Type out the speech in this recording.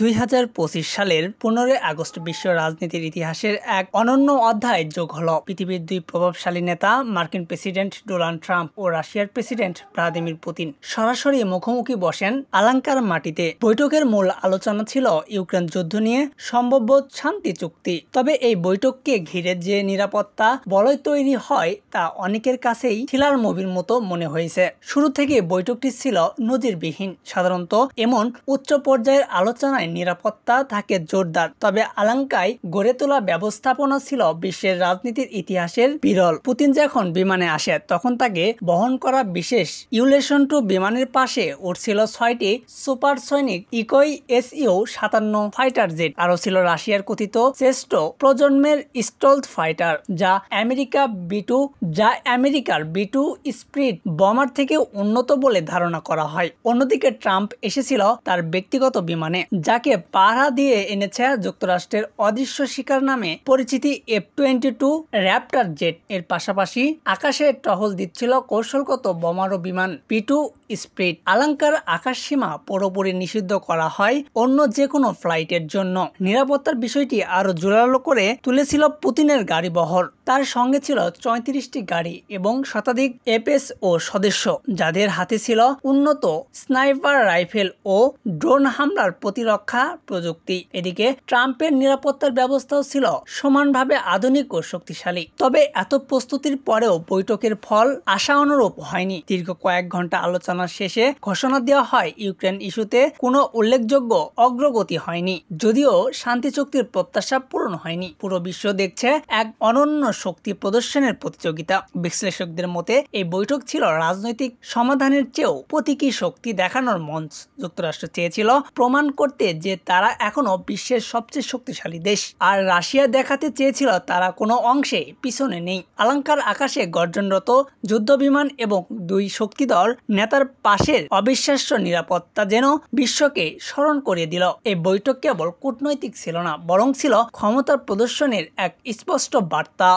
2025 সালের 15 আগস্ট বিশ্ব রাজনীতির ইতিহাসের এক অনন্য অধ্যায় যোগ হলো। পৃথিবীর দুই প্রভাবশালী নেতা মার্কিন প্রেসিডেন্ট ডোনাল্ড ট্রাম্প ও রাশিয়ার প্রেসিডেন্ট ভ্লাদিমির পুতিন সরাসরি মুখোমুখি বসেন আলাঙ্কার মাটিতে। বৈঠকের মূল আলোচনা ছিল ইউক্রেন যুদ্ধ নিয়ে সম্ভাব্য শান্তি চুক্তি। তবে এই বৈঠককে ঘিরে যে নিরাপত্তা বলয় তৈরি হয় তা অনেকের কাছেই থ্রিলার মুভির মতো মনে হয়েছে। শুরু থেকে বৈঠকটি ছিল নজিরবিহীন। সাধারণত এমন উচ্চ পর্যায়ের আলোচনায় নিরাপত্তা থাকে জোরদার, তবে আলাঙ্কায় গড়ে তোলা ব্যবস্থাপনা ছিল বিশ্বের রাজনীতির ইতিহাসের বিরল। পুতিন যখন বিমানে আসে তখন তাকে বহন করা বিশেষ ইউলেশন-2 বিমানের পাশে উঠছিল 6টি supersonic echoey SU-57 fighter jet. আরও ছিল রাশিয়ার কথিত শ্রেষ্ঠ প্রজন্মের স্টলথ ফাইটার, যা আমেরিকার B-2 স্পিরিট বোমার থেকে উন্নত বলে ধারণা করা হয়। অন্যদিকে ট্রাম্প এসেছিল তার ব্যক্তিগত বিমানে, যাকে পাহারা দিয়ে এনেছে যুক্তরাষ্ট্রের অদৃশ্য শিকার নামে পরিচিতি F-22 র্যাপটার জেট। এর পাশাপাশি আকাশে টহল দিচ্ছিল কৌশলগত বোমারু বিমান B-2 স্পিরিট। আলাঙ্কার আকাশসীমা পুরোপুরি নিষিদ্ধ করা হয় অন্য যে কোনো ফ্লাইটের জন্য। নিরাপত্তার বিষয়টি আরো জোরালো করে তুলেছিল পুতিনের গাড়ি বহর। তার সঙ্গে ছিল 34টি গাড়ি এবং শতাধিক FSO সদস্য, যাদের হাতে ছিল উন্নত স্নাইপার রাইফেল ও ড্রোন হামলার প্রতিরক্ষা প্রযুক্তি। এদিকে ট্রাম্পের নিরাপত্তার ব্যবস্থাও ছিল সমানভাবে আধুনিক ও শক্তিশালী। তবে এত প্রস্তুতির পরেও বৈঠকের ফল আশা অনুরূপ হয়নি। দীর্ঘ কয়েক ঘন্টা আলোচনার শেষে ঘোষণা দেওয়া হয় ইউক্রেন ইস্যুতে কোনো উল্লেখযোগ্য অগ্রগতি হয়নি, যদিও শান্তি চুক্তির প্রত্যাশা পূরণ হয়নি। পুরো বিশ্ব দেখছে এক অনন্য শক্তি প্রদর্শনের প্রতিযোগিতা। বিশ্লেষকদের মতে এই বৈঠক ছিল রাজনৈতিক সমাধানের চেয়েও প্রতীকী শক্তি দেখানোর মঞ্চ। যুক্তরাষ্ট্র চেয়েছিল প্রমাণ করতে যে তারা এখনো বিশ্বের সবচেয়ে শক্তিশালী দেশ, আর রাশিয়া দেখাতে চেয়েছিল তারা কোনো অংশে পিছনে নেই। আলাঙ্কার আকাশে গর্জনরত যুদ্ধবিমান এবং দুই শক্তিধর নেতার পাশের অবিশ্বাস্য নিরাপত্তা যেন বিশ্বকে স্মরণ করিয়ে দিল এই বৈঠক কেবল কূটনৈতিক ছিল না, বরং ছিল ক্ষমতার প্রদর্শনের এক স্পষ্ট বার্তা।